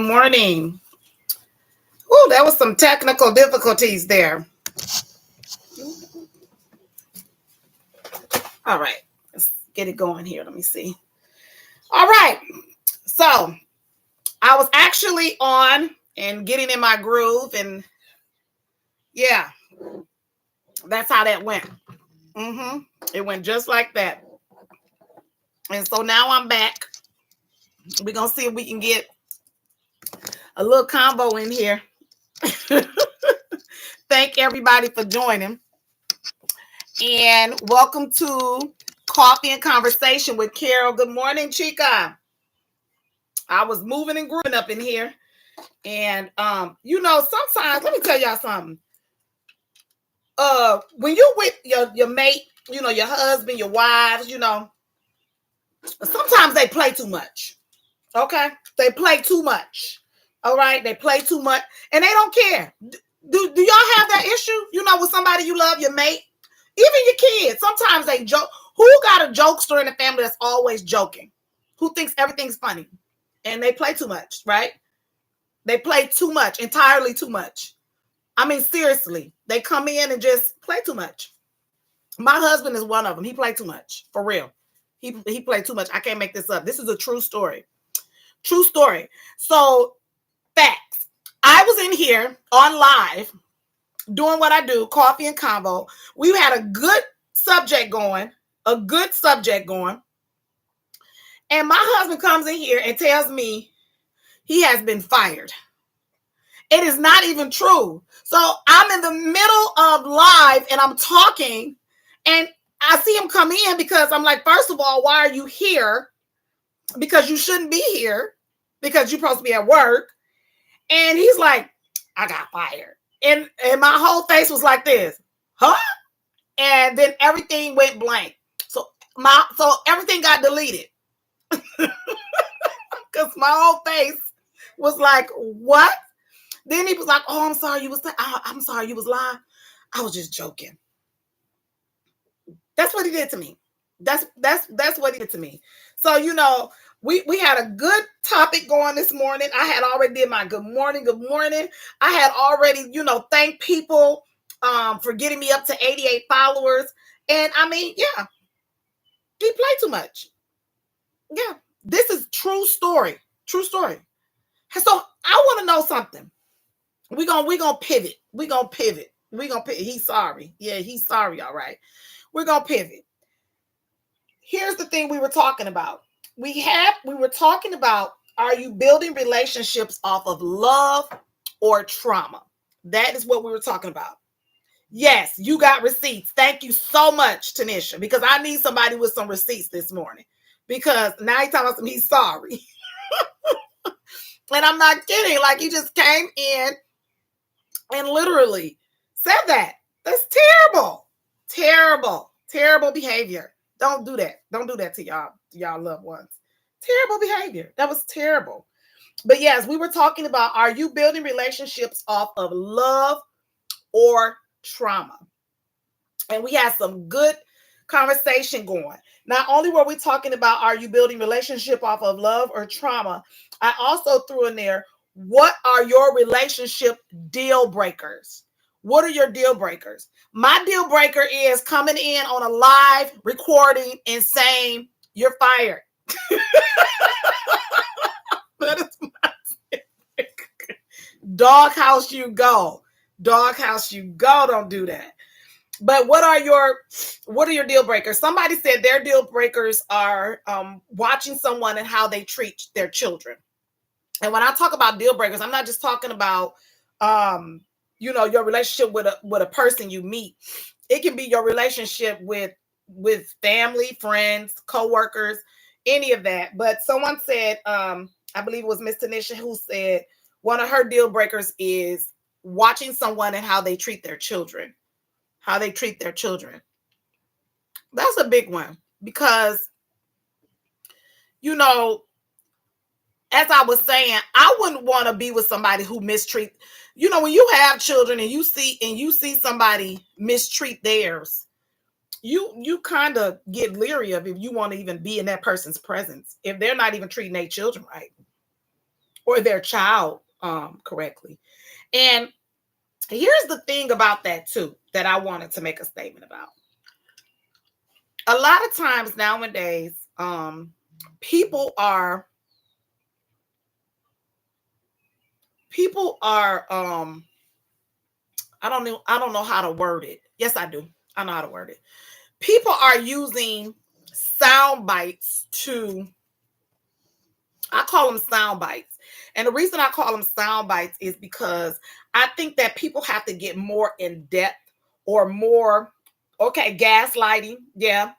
morning. Oh, that was some technical difficulties there. All right, let's get it going here. Let me see. All right, so I was actually on and getting in my groove, and yeah, that's how that went. It went just like that. And so now I'm back. We're gonna see if we can get a little combo in here. Thank everybody for joining. And welcome to Coffee and Conversation with Carol. Good morning, Chica. I was moving and grooving up in here. And sometimes, let me tell y'all something. When you're with your mate, your husband, your wives, sometimes they play too much. Okay? They play too much. All right? They play too much and they don't care. Do y'all have that issue? With somebody you love, your mate, even your kids. Sometimes they joke. Who got a jokester in the family that's always joking? Who thinks everything's funny? And they play too much, right? They play too much, entirely too much. I mean, seriously, they come in and just play too much. My husband is one of them. He played too much, for real. He played too much. I can't make this up. This is a true story. True story. So, facts. I was in here on live doing what I do, coffee and convo. We had a good subject going. And my husband comes in here and tells me he has been fired. It is not even true. So I'm in the middle of live and I'm talking and I see him come in because I'm like, first of all, why are you here? Because you shouldn't be here because you're supposed to be at work. And he's like, I got fired. And my whole face was like this, huh? And then everything went blank. So everything got deleted. Because my whole face was like, what? Then he was like, oh, I'm sorry you was lying. I was just joking. That's what he did to me. That's what he did to me. So, we had a good topic going this morning. I had already did my good morning. I had already, thanked people for getting me up to 88 followers. And I mean, yeah, he played too much. Yeah, this is true story. True story. So I want to know something. We're gonna pivot. He's sorry. Yeah, he's sorry. All right. We're gonna pivot. Here's the thing we were talking about. We were talking about, are you building relationships off of love or trauma? That is what we were talking about. Yes, you got receipts. Thank you so much, Tanisha, because I need somebody with some receipts this morning. Because now he's telling us he's sorry. And I'm not kidding. Like, he just came in and literally said that. That's terrible. Terrible behavior. Don't do that. Don't do that to y'all loved ones. Terrible behavior. That was terrible. But yes, we were talking about, are you building relationships off of love or trauma? And we had some good conversation going. Not only were we talking about, are you building relationship off of love or trauma, I also threw in there, what are your relationship deal breakers? What are your deal breakers? My deal breaker is coming in on a live recording and saying, you're fired. That is my deal breaker. Doghouse you go. Don't do that. But what are your deal breakers? Somebody said their deal breakers are watching someone and how they treat their children. And when I talk about deal breakers, I'm not just talking about your relationship with a person you meet. It can be your relationship with family, friends, coworkers, any of that. But someone said, I believe it was Miss Tanisha, who said one of her deal breakers is watching someone and how they treat their children. That's a big one because, as I was saying, I wouldn't want to be with somebody who mistreat. When you have children and you see somebody mistreat theirs, you kind of get leery of if you want to even be in that person's presence if they're not even treating their children right. or their child correctly. And here's the thing about that too, that I wanted to make a statement about. A lot of times nowadays, people are I don't know how to word it. Yes, I do. I know how to word it. People are using sound bites to, I call them sound bites. And the reason I call them sound bites is because I think that people have to get more in depth or more, okay, gaslighting. Yeah.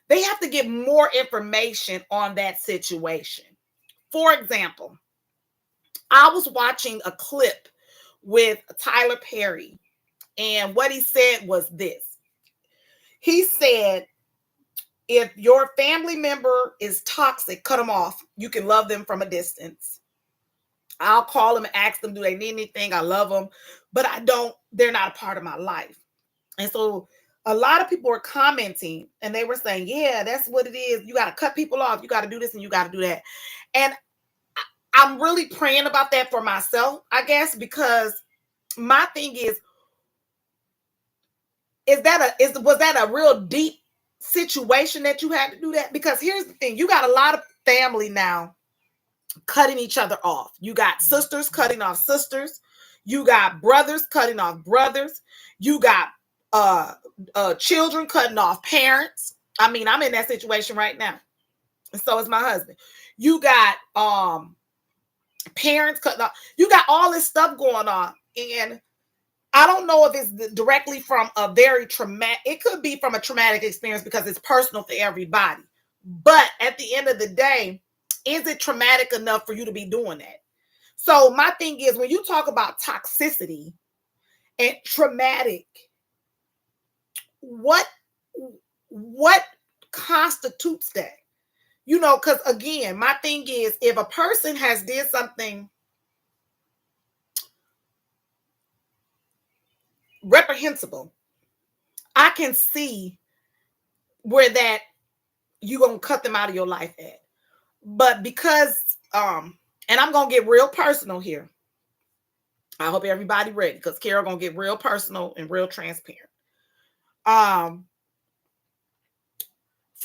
They have to get more information on that situation. For example, I was watching a clip with Tyler Perry, and what he said was this. He said, if your family member is toxic, cut them off. You can love them from a distance. I'll call them and ask them, do they need anything? I love them, but they're not a part of my life. And so a lot of people were commenting and they were saying, yeah, that's what it is. You got to cut people off. You got to do this and you got to do that. And I'm really praying about that for myself, I guess, because my thing is was that a real deep situation that you had to do that? Because here's the thing, you got a lot of family now cutting each other off. You got sisters cutting off sisters, you got brothers cutting off brothers, you got children cutting off parents. I mean, I'm in that situation right now, and so is my husband. You got parents cutting off, you got all this stuff going on. And I don't know if it's directly from a very traumatic, it could be from a traumatic experience because it's personal for everybody. But at the end of the day, is it traumatic enough for you to be doing that? So my thing is, when you talk about toxicity and traumatic, what constitutes that? You know, because again, my thing is, if a person has did something reprehensible, I can see where that you're gonna cut them out of your life at. But because and I'm gonna get real personal here. I hope everybody ready, because Carol gonna get real personal and real transparent. For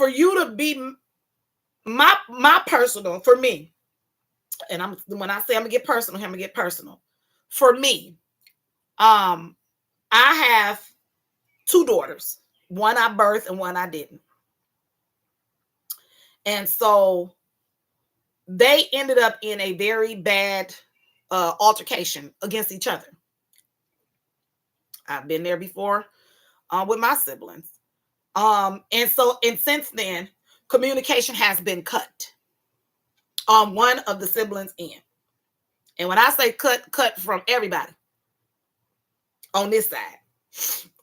you to be my personal, for me, and when I say I'm gonna get personal, I'm gonna get personal. For me, I have two daughters. One I birthed and one I didn't. And so they ended up in a very bad altercation against each other. I've been there before with my siblings. And since then, communication has been cut on one of the siblings' end. And when I say cut from everybody on this side.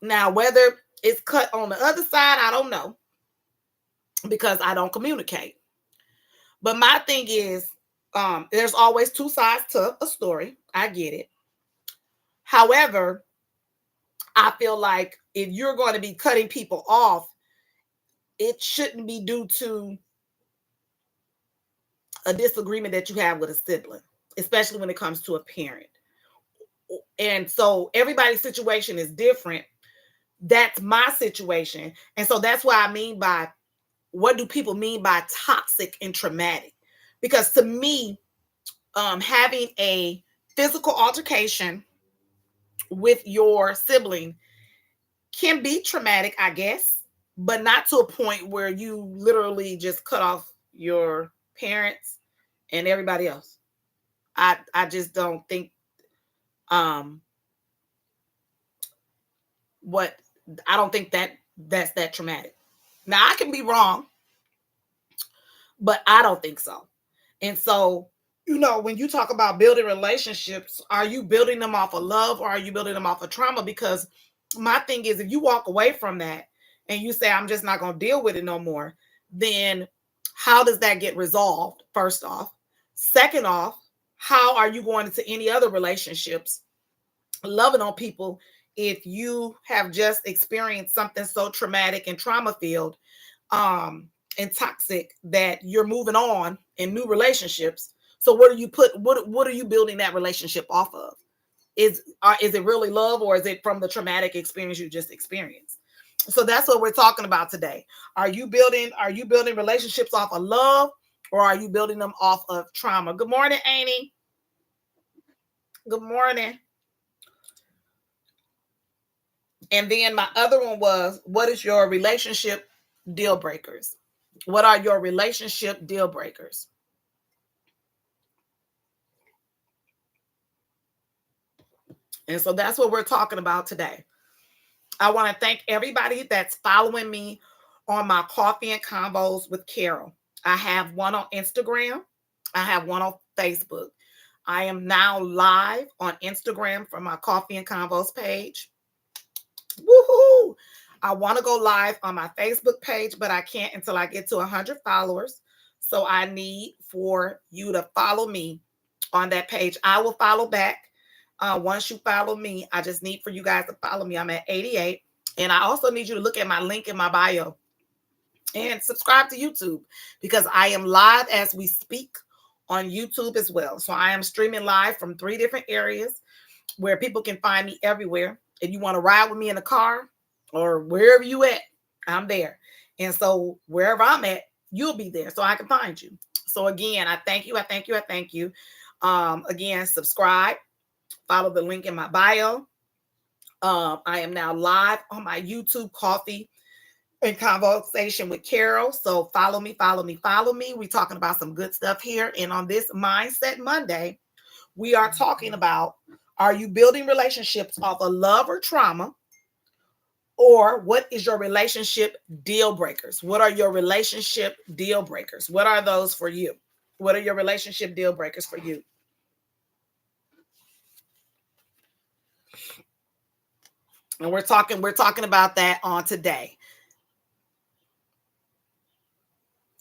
Now, whether it's cut on the other side, I don't know, because I don't communicate. But my thing is, there's always two sides to a story. I get it. However, I feel like if you're going to be cutting people off, it shouldn't be due to a disagreement that you have with a sibling, especially when it comes to a parent. And so everybody's situation is different. That's my situation. And so that's what I mean by, what do people mean by toxic and traumatic? Because to me, having a physical altercation with your sibling can be traumatic, I guess, but not to a point where you literally just cut off your parents and everybody else. I just don't think what I don't think that's that traumatic. Now, I can be wrong, but I don't think so. And so, when you talk about building relationships, are you building them off of love or are you building them off of trauma? Because my thing is, if you walk away from that and you say, I'm just not going to deal with it no more, then how does that get resolved? First off. Second off, how are you going into any other relationships loving on people if you have just experienced something so traumatic and trauma filled and toxic that you're moving on in new relationships So what do you put? What are you building that relationship off of? Is it really love, or is it from the traumatic experience you just experienced? So that's what we're talking about today. Are you building relationships off of love, or are you building them off of trauma? Good morning, Amy. Good morning. And then my other one was, what is your relationship deal breakers? What are your relationship deal breakers? And so that's what we're talking about today. I want to thank everybody that's following me on my Coffee and Combos with Carol. I have one on Instagram. I have one on Facebook. I am now live on Instagram for my Coffee and Combos page. Woohoo! I want to go live on my Facebook page, but I can't until I get to 100 followers. So I need for you to follow me on that page. I will follow back. Once you follow me, I just need for you guys to follow me. I'm at 88. And I also need you to look at my link in my bio and subscribe to YouTube, because I am live as we speak on YouTube as well. So I am streaming live from 3 different areas where people can find me everywhere. If you want to ride with me in the car or wherever you at, I'm there. And so wherever I'm at, you'll be there so I can find you. So again, I thank you. I thank you. I thank you. Again, subscribe, follow the link in my bio. I am now live on my YouTube Coffee and Conversation with Carol. So follow me, follow me, follow me. We're talking about some good stuff here. And on this Mindset Monday, we are talking about, are you building relationships off of love or trauma? Or what is your relationship deal breakers? What are your relationship deal breakers? What are those for you? What are your relationship deal breakers for you? And we're talking about that on today.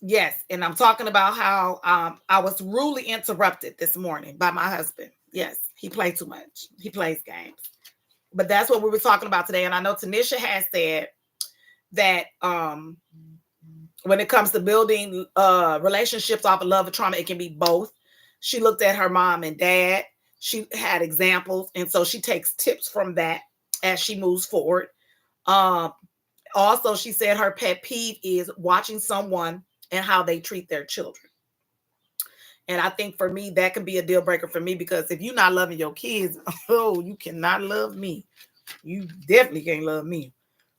Yes, and I'm talking about how I was rudely interrupted this morning by my husband. Yes, he plays too much. He plays games. But that's what we were talking about today. And I know Tanisha has said that when it comes to building relationships off of love or trauma, it can be both. She looked at her mom and dad. She had examples, and so she takes tips from that as she moves forward. Um, Also, she said her pet peeve is watching someone and how they treat their children. And I think for me, that can be a deal breaker for me, because if you're not loving your kids, oh, you cannot love me. You definitely can't love me.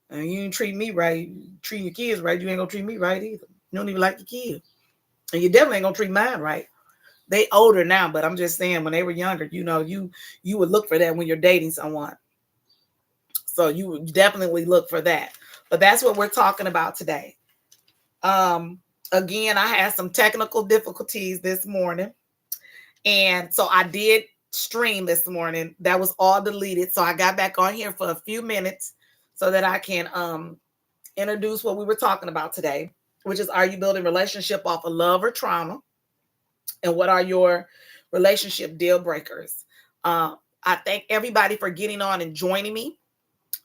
And you ain't treat me right, treating your kids right, you ain't gonna treat me right either. You don't even like your kids. And you definitely ain't gonna treat mine right. They older now, but I'm just saying, when they were younger, you would look for that when you're dating someone. So you would definitely look for that. But that's what we're talking about today. Again, I had some technical difficulties this morning. And so I did stream this morning. That was all deleted. So I got back on here for a few minutes so that I can introduce what we were talking about today, which is, are you building relationship off of love or trauma? And what are your relationship deal breakers? I thank everybody for getting on and joining me.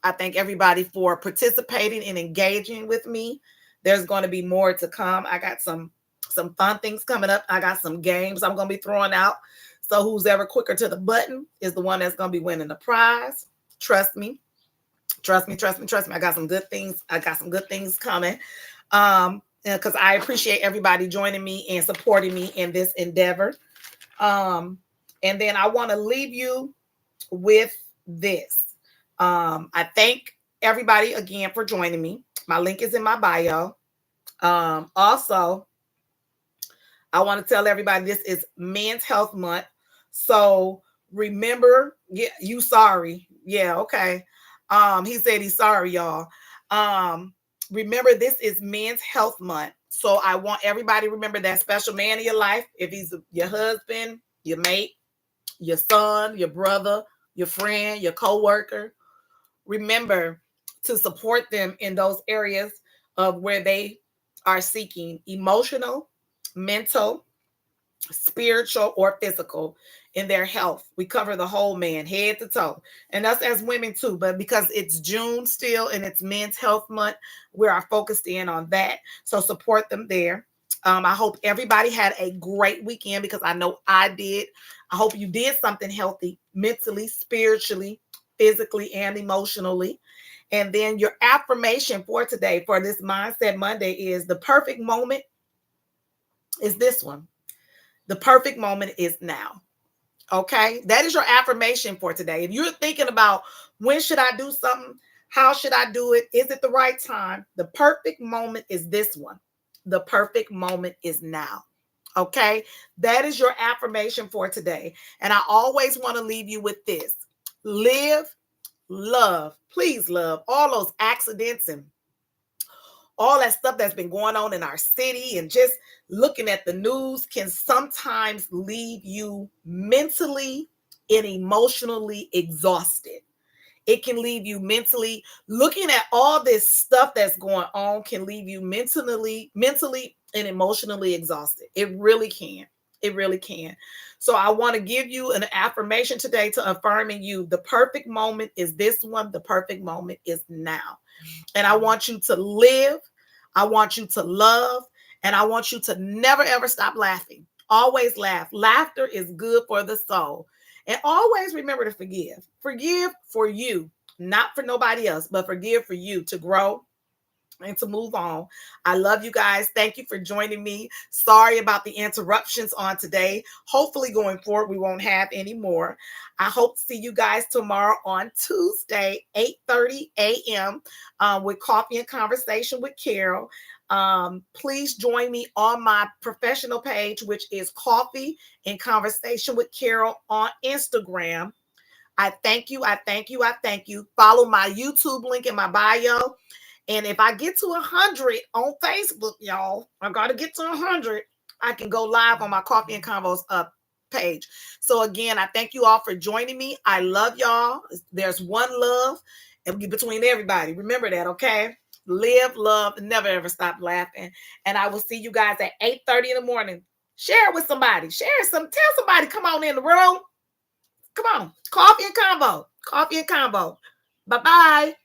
I thank everybody for participating and engaging with me. There's going to be more to come. I got some fun things coming up. I got some games I'm going to be throwing out. So who's ever quicker to the button is the one that's going to be winning the prize. Trust me. Trust me, trust me, trust me. I got some good things. I got some good things coming. Because I appreciate everybody joining me and supporting me in this endeavor. And then I want to leave you with this. I thank everybody again for joining me. My link is in my bio. Also, I want to tell everybody this is Men's Health Month. So remember, yeah, you sorry. Yeah, okay. He said he's sorry, y'all. Remember, this is Men's Health Month. So I want everybody to remember that special man in your life. If he's your husband, your mate, your son, your brother, your friend, your coworker, remember to support them in those areas of where they are seeking emotional, mental, spiritual, or physical in their health. We cover the whole man, head to toe, and us as women too. But because it's June still and it's Men's Health Month, we are focused in on that. So support them there. I hope everybody had a great weekend because I know I did. I hope you did something healthy mentally, spiritually, physically, and emotionally. And then your affirmation for today, for this Mindset Monday, is the perfect moment is this one. The perfect moment is now. Okay, that is your affirmation for today. If you're thinking about when should I do something, how should I do it, is it the right time? The perfect moment is this one. The perfect moment is now. Okay, that is your affirmation for today. And I always want to leave you with this: live, love, please love all those accidents and all that stuff that's been going on in our city, and just looking at the news can sometimes leave you mentally and emotionally exhausted. It can leave you mentally, looking at all this stuff that's going on can leave you mentally and emotionally exhausted. It really can. It really can. So I want to give you an affirmation today to affirm in you: the perfect moment is this one. The perfect moment is now. And I want you to live. I want you to love. And I want you to never, ever stop laughing. Always laugh. Laughter is good for the soul. And always remember to forgive. Forgive for you, not for nobody else, but forgive for you to grow and to move on. I love you guys. Thank you for joining me. Sorry about the interruptions on today. Hopefully going forward, we won't have any more. I hope to see you guys tomorrow on Tuesday, 8:30 a.m. With Coffee and Conversation with Carol. Please join me on my professional page, which is Coffee and Conversation with Carol on Instagram. I thank you. I thank you. I thank you. Follow my YouTube link in my bio. And if I get to 100 on Facebook, y'all, I got to get to 100. I can go live on my Coffee and Convos page. So again, I thank you all for joining me. I love y'all. There's one love and between everybody. Remember that, okay? Live, love, and never ever stop laughing. And I will see you guys at 8:30 in the morning. Share it with somebody. Tell somebody, come on in the room. Come on. Coffee and Convo. Coffee and Convo. Bye-bye.